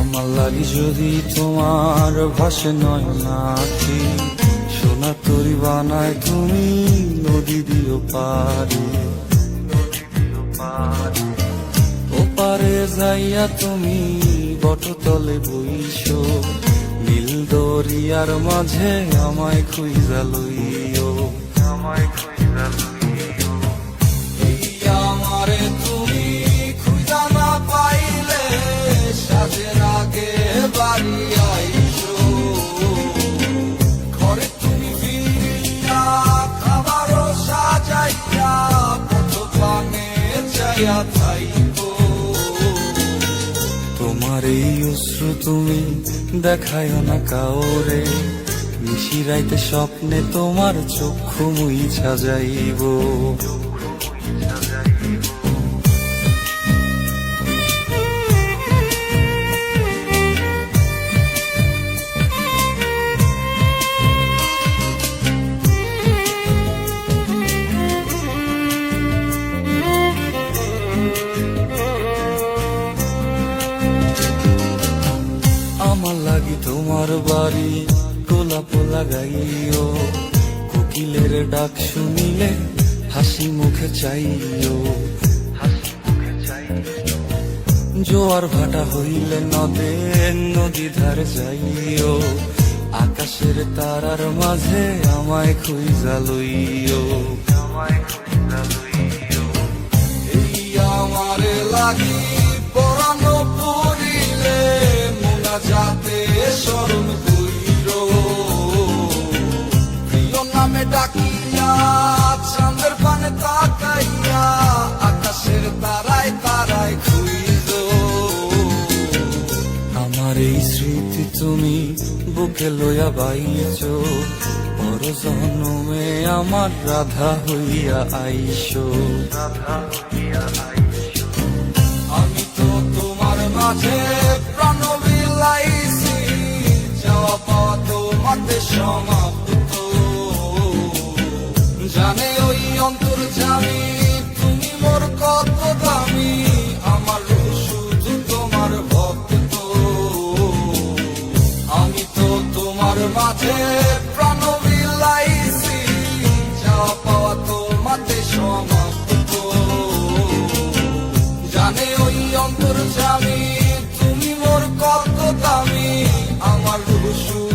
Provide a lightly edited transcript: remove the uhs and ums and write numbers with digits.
আমার লাগি যদি তোমার ভাসে নয়নাকি, সোনা তরি বানায় তুমি নদী দিও পারি। ওপারে যাইয়া তুমি বটতলে বইসো, নীল দরিয়ার মাঝে আমায় খুঁজা লইও, আমায় খুঁজা লইও। এই আমারে তুমি খুঁজা না পাইলে সাজের আগে বাড়ি আইসো, ঘরে তুমি ফিরিয়া খাবারও সাজাইয়া পথ পানে চাইয়া থাইকো। তোমার এই অশ্রু তুমি দেখায় না কাউরে, নিশিরাইতে স্বপ্নে তোমার চক্ষু মুইছা যাইব। আমার লাগি তোমার বাড়ি গোলাপ লাগাইও, কোকিলের ডাক শুনিলে হাসি মুখে চাইও, হাসি মুখে চাইও। জোয়ার ভাটা হইলে নদে নদী ধারে যাইও, আকাশের তারার মাঝে আমায় খুঁজা লইও, আমায় খুঁজা লইও। এই আমারে লাগি পরানো পড়িলে যাতে স্মরণ কইরো, প্রিয় নামে ডাকিয়া চাঁদের পানে তাকাইয়া আকাশের তারায় তারায় খুঁজো। আমার এই স্মৃতি তুমি বুকে লইয়া বাইছো, পর জন্মে আমার রাধা হইয়া আইসো, রাধা হইয়া আইসো। আমি তো তোমার মাঝে প্রাণ বিলাইছি, যাওয়া পাওয়া তোমাতে সমাপ্ত। জানে ওই অন্তর্যামী তুমি মোর কত দামি, আমার শুধু তোমার ভক্ত। আমি তো তোমার মাঝে প্রাণ বিলাইছি, যাওয়া পাওয়া তোমাতে সমাপ্ত। জানে ওই অন্তর্যামী তুমি মোর কত দামি, আমার শুধু